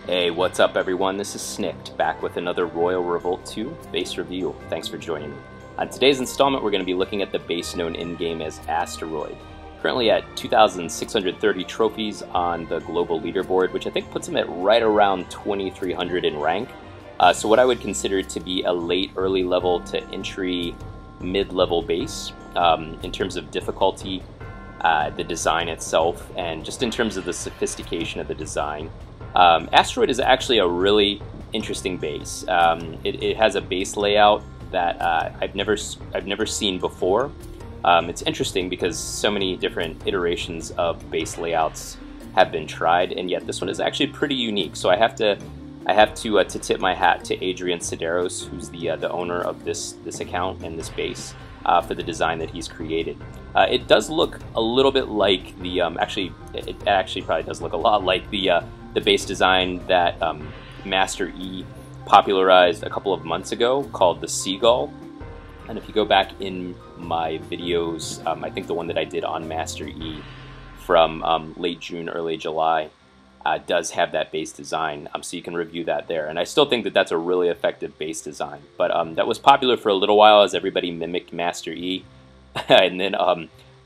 Hey, what's up everyone? This is Snicked, back with another Royal Revolt 2 base review. Thanks for joining me. On today's installment, we're going to be looking at the base known in-game as Asteroid. Currently at 2,630 trophies on the global leaderboard, which I think puts him at right around 2,300 in rank. So what I would consider to be a late, early level to entry, mid-level base in terms of difficulty, the design itself, and just in terms of the sophistication of the design. Asteroid is actually a really interesting base. It has a base layout that I've never seen before. It's interesting because so many different iterations of base layouts have been tried, and yet this one is actually pretty unique. So I have to tip my hat to Adrian Sideros, who's the owner of this account and this base, for the design that he's created. It does look a little bit like the it actually probably does look a lot like the base design that Master E popularized a couple of months ago, called the Seagull. And if you go back in my videos, I think the one that I did on Master E from late June, early July, does have that base design, so you can review that there. And I still think that that's a really effective base design. But that was popular for a little while as everybody mimicked Master E, and then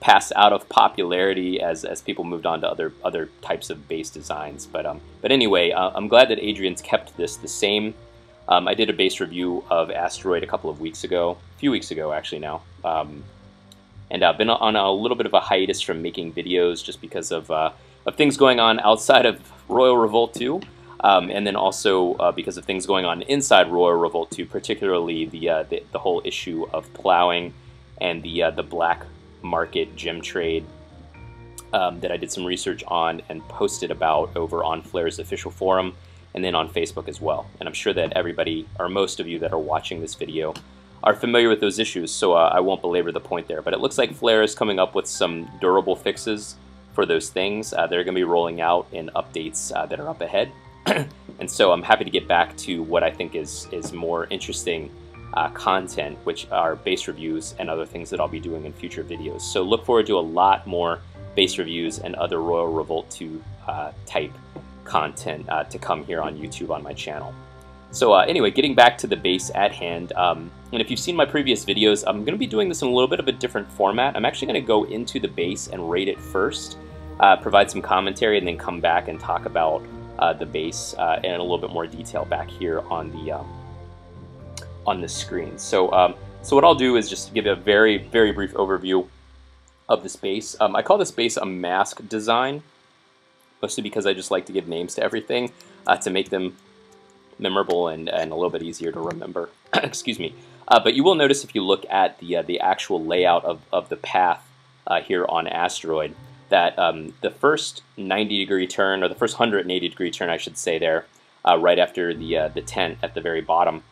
passed out of popularity as people moved on to other types of base designs. But anyway, I'm glad that Adrian's kept this the same. I did a base review of Asteroid a few weeks ago actually now, and I've been on a little bit of a hiatus from making videos just because of things going on outside of Royal Revolt 2, and then also because of things going on inside Royal Revolt 2, particularly the whole issue of plowing and the black market gem trade that I did some research on and posted about over on Flair's official forum, and then on Facebook as well. And I'm sure that everybody, or most of you that are watching this video, are familiar with those issues, so I won't belabor the point there. But it looks like Flair is coming up with some durable fixes for those things. They're going to be rolling out in updates that are up ahead. And so I'm happy to get back to what I think is more interesting content, which are base reviews and other things that I'll be doing in future videos. So look forward to a lot more base reviews and other Royal Revolt 2 type content to come here on YouTube on my channel. So anyway, getting back to the base at hand, and if you've seen my previous videos, I'm going to be doing this in a little bit of a different format. I'm actually going to go into the base and rate it first, provide some commentary, and then come back and talk about the base in a little bit more detail back here on the screen. So what I'll do is just give a very, very brief overview of this base. I call this base a mask design, mostly because I just like to give names to everything to make them memorable and a little bit easier to remember. Excuse me. But you will notice if you look at the actual layout of the path here on Asteroid, that the first 90-degree turn, or the first 180-degree turn, I should say, there, right after the tent at the very bottom,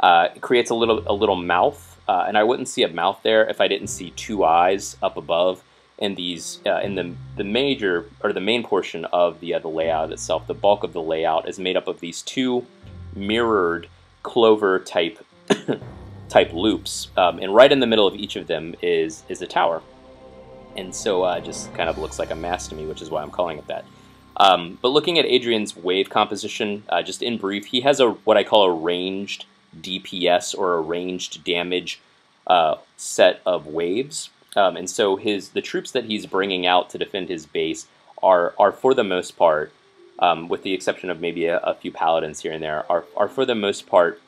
it creates a little mouth, and I wouldn't see a mouth there if I didn't see two eyes up above. In these, in the major, or the main portion of the layout itself, the bulk of the layout is made up of these two mirrored clover type loops, and right in the middle of each of them is a tower. And so just kind of looks like a mask to me, which is why I'm calling it that. But looking at Adrian's wave composition, just in brief, he has what I call a ranged DPS, or a ranged damage set of waves. And so the troops that he's bringing out to defend his base are for the most part, with the exception of maybe a few paladins here and there, are for the most part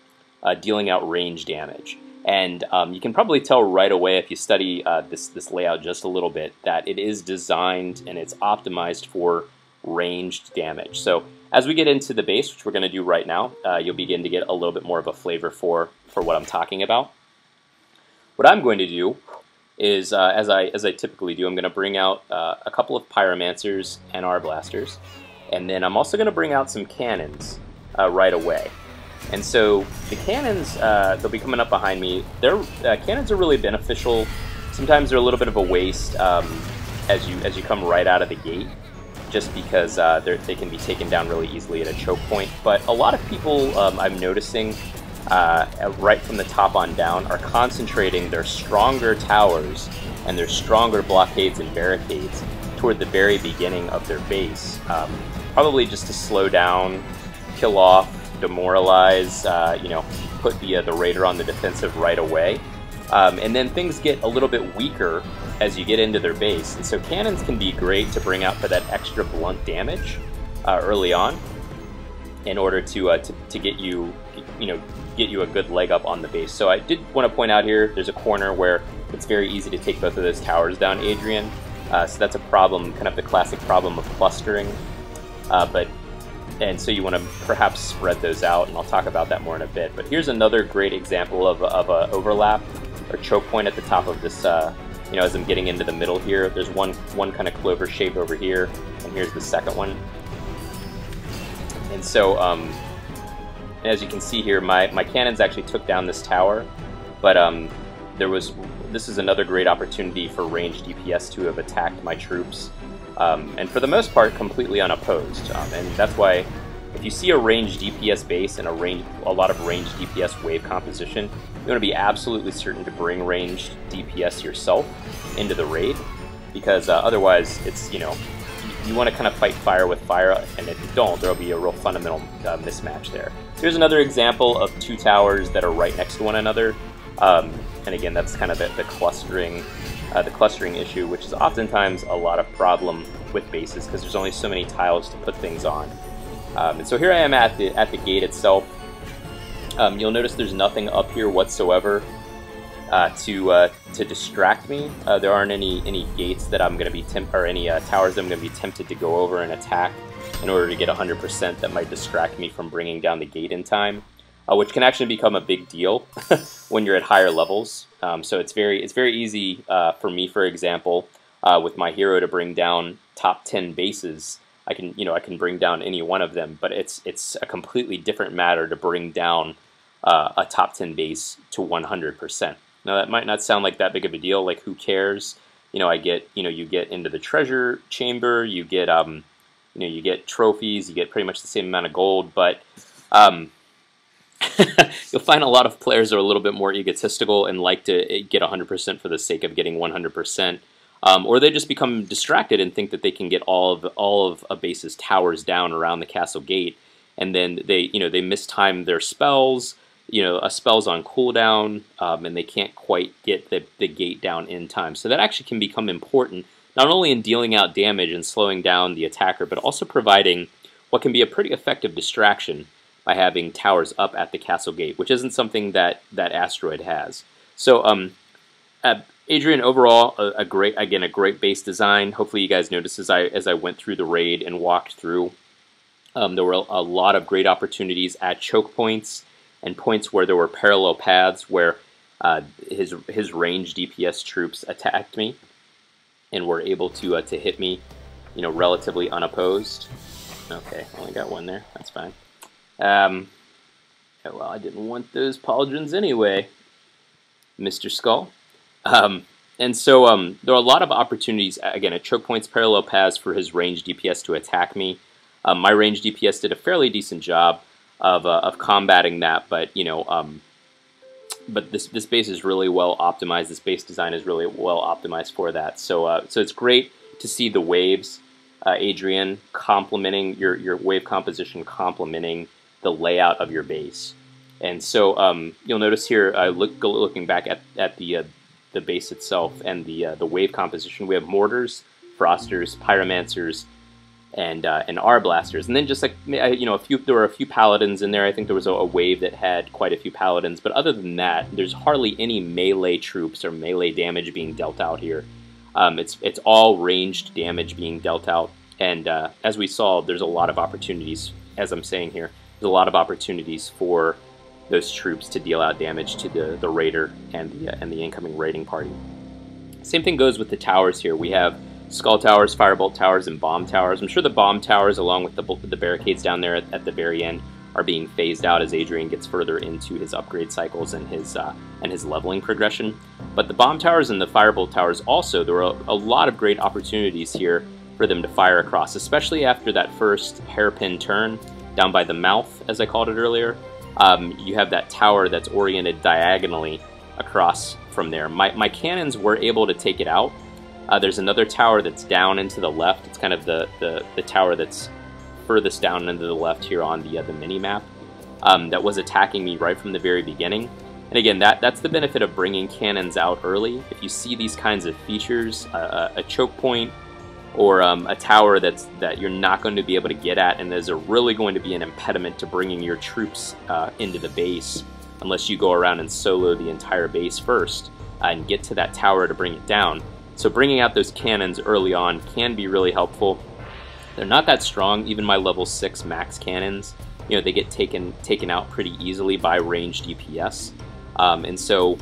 dealing out range damage. And you can probably tell right away if you study this layout just a little bit that it is designed and it's optimized for ranged damage. So as we get into the base, which we're going to do right now, you'll begin to get a little bit more of a flavor for what I'm talking about. What I'm going to do is, as I typically do, I'm going to bring out a couple of pyromancers and arblasters, and then I'm also going to bring out some cannons right away. And so the cannons, they'll be coming up behind me. Cannons are really beneficial. Sometimes they're a little bit of a waste as you come right out of the gate, just because they can be taken down really easily at a choke point. But a lot of people, I'm noticing, right from the top on down, are concentrating their stronger towers and their stronger blockades and barricades toward the very beginning of their base, probably just to slow down kill off, demoralize, you know, put the Raider on the defensive right away. And then things get a little bit weaker as you get into their base. And so cannons can be great to bring out for that extra blunt damage early on in order to get you, get you a good leg up on the base. So I did want to point out here, there's a corner where it's very easy to take both of those towers down, Adrian. So that's a problem, kind of the classic problem of clustering. And so you want to perhaps spread those out, and I'll talk about that more in a bit. But here's another great example of a overlap or choke point at the top of this, you know, as I'm getting into the middle here. There's one kind of clover shape over here, and here's the second one. And so, as you can see here, my cannons actually took down this tower, but this is another great opportunity for ranged DPS to have attacked my troops, and for the most part completely unopposed. And that's why if you see a ranged DPS base and a lot of ranged DPS wave composition, you want to be absolutely certain to bring ranged DPS yourself into the raid, because otherwise it's, you know, you want to kind of fight fire with fire, and if you don't, there'll be a real fundamental mismatch there. So here's another example of two towers that are right next to one another, and again, that's kind of the clustering issue, which is oftentimes a lot of problem with bases because there's only so many tiles to put things on. And so here I am at the gate itself. You'll notice there's nothing up here whatsoever to distract me. There aren't any gates that I'm going to be or any towers that I'm going to be tempted to go over and attack in order to get 100% that might distract me from bringing down the gate in time, which can actually become a big deal when you're at higher levels. So it's very easy for me, for example, with my hero to bring down top 10 bases. I can bring down any one of them, but it's a completely different matter to bring down a top 10 base to 100%. Now that might not sound like that big of a deal. Like, who cares? You know, you get into the treasure chamber, you get you get trophies, you get pretty much the same amount of gold, but you'll find a lot of players are a little bit more egotistical and like to get 100% for the sake of getting 100%. Or they just become distracted and think that they can get all of a base's towers down around the castle gate, and then they mistime their spells. A spell's on cooldown, and they can't quite get the gate down in time. So that actually can become important, not only in dealing out damage and slowing down the attacker, but also providing what can be a pretty effective distraction by having towers up at the castle gate, which isn't something that Asteroid has. So, Adrian, overall, a great base design. Hopefully you guys noticed as I went through the raid and walked through, there were a lot of great opportunities at choke points and points where there were parallel paths where his ranged DPS troops attacked me and were able to hit me, relatively unopposed. Okay, only got one there. That's fine. Well, I didn't want those pauldrons anyway, Mr. Skull. And so there are a lot of opportunities, again, at choke points, parallel paths for his ranged DPS to attack me. My ranged DPS did a fairly decent job of combating that, but but this base is really well optimized. This base design is really well optimized for that. So so it's great to see the waves, Adrian, complementing your wave composition, complementing the layout of your base. And so you'll notice here, looking back at the base itself and the wave composition, we have mortars, frosters, pyromancers, and R-blasters, and then just like there were a few paladins in there. I think there was a wave that had quite a few paladins, but other than that, there's hardly any melee troops or melee damage being dealt out here. It's all ranged damage being dealt out, and as we saw, there's a lot of opportunities. As I'm saying here, there's a lot of opportunities for those troops to deal out damage to the raider and the incoming raiding party. Same thing goes with the towers here. We have skull towers, firebolt towers, and bomb towers. I'm sure the bomb towers, along with the barricades down there at the very end, are being phased out as Adrian gets further into his upgrade cycles and his leveling progression. But the bomb towers and the firebolt towers also, there were a lot of great opportunities here for them to fire across, especially after that first hairpin turn down by the mouth, as I called it earlier. You have that tower that's oriented diagonally across from there. My cannons were able to take it out. There's another tower that's down and to the left. It's kind of the tower that's furthest down and to the left here on the mini map that was attacking me right from the very beginning. And again, that's the benefit of bringing cannons out early. If you see these kinds of features, a choke point or a tower that you're not going to be able to get at, and there's really going to be an impediment to bringing your troops into the base unless you go around and solo the entire base first and get to that tower to bring it down. So bringing out those cannons early on can be really helpful. They're not that strong. Even my level 6 max cannons, you know, they get taken out pretty easily by ranged DPS. And so,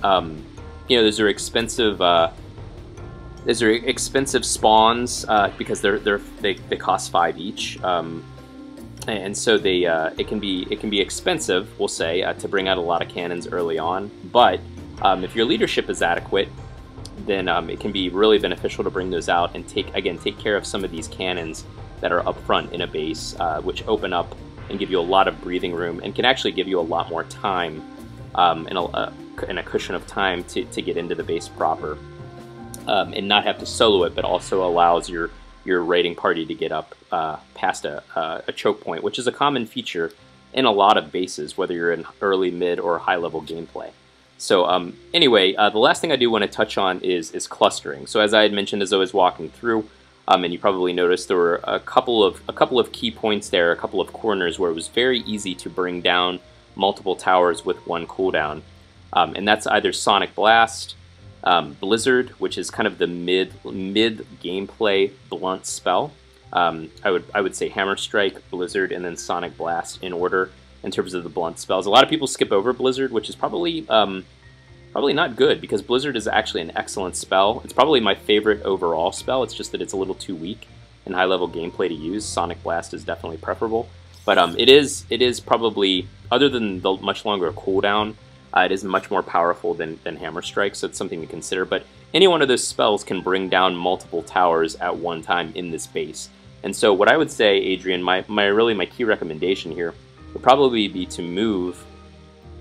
you know, those are expensive. Those are expensive spawns because they cost 5 each, and so it can be expensive, we'll say, to bring out a lot of cannons early on. But if your leadership is adequate, then it can be really beneficial to bring those out and take care of some of these cannons that are up front in a base, which open up and give you a lot of breathing room and can actually give you a lot more time and a cushion of time to get into the base proper. And not have to solo it, but also allows your raiding party to get up past a choke point, which is a common feature in a lot of bases, whether you're in early, mid, or high-level gameplay. So anyway, the last thing I do want to touch on is clustering. So as I had mentioned as I was walking through, and you probably noticed there were a couple of key points there, a couple of corners where it was very easy to bring down multiple towers with one cooldown, and that's either Sonic Blast, Blizzard, which is kind of the mid gameplay blunt spell. I would say Hammer Strike, Blizzard, and then Sonic Blast in order in terms of the blunt spells. A lot of people skip over Blizzard, which is probably not good, because Blizzard is actually an excellent spell. It's probably my favorite overall spell. It's just that it's a little too weak in high level gameplay to use. Sonic Blast is definitely preferable, but it is probably, other than the much longer cooldown, it is much more powerful than Hammer Strike, so it's something to consider. But any one of those spells can bring down multiple towers at one time in this base. And so what I would say, Adrian, my key recommendation here would probably be to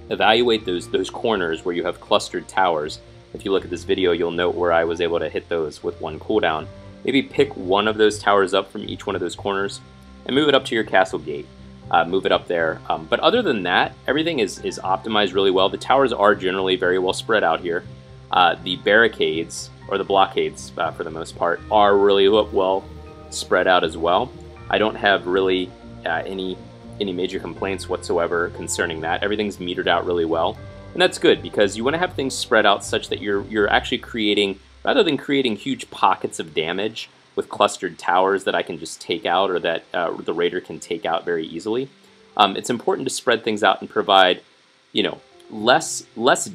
evaluate those corners where you have clustered towers. If you look at this video, you'll note where I was able to hit those with one cooldown. Maybe pick one of those towers up from each one of those corners and move it up to your castle gate. Move it up there. But other than that, everything is optimized really well. The towers are generally very well spread out here. The barricades, or the blockades for the most part, are really well spread out as well. I don't have really any major complaints whatsoever concerning that. Everything's metered out really well. And that's good, because you want to have things spread out such that you're actually creating, rather than creating huge pockets of damage with clustered towers that I can just take out, or that the raider can take out very easily. It's important to spread things out and provide, you know, less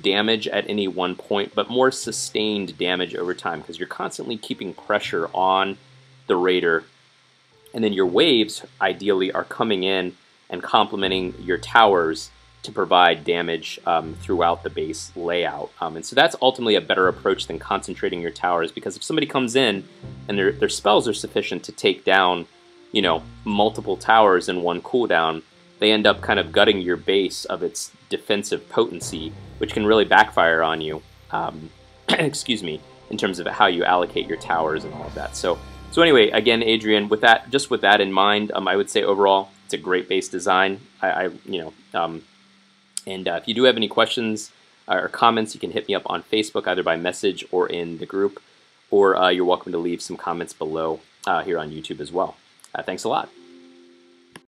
damage at any one point, but more sustained damage over time, because you're constantly keeping pressure on the raider, and then your waves ideally are coming in and complementing your towers to provide damage throughout the base layout. And so that's ultimately a better approach than concentrating your towers, because if somebody comes in and their spells are sufficient to take down, you know, multiple towers in one cooldown, they end up kind of gutting your base of its defensive potency, which can really backfire on you, excuse me, in terms of how you allocate your towers and all of that. So anyway, again, Adrian, with that in mind, I would say overall it's a great base design. And if you do have any questions or comments, you can hit me up on Facebook, either by message or in the group, or you're welcome to leave some comments below here on YouTube as well. Thanks a lot.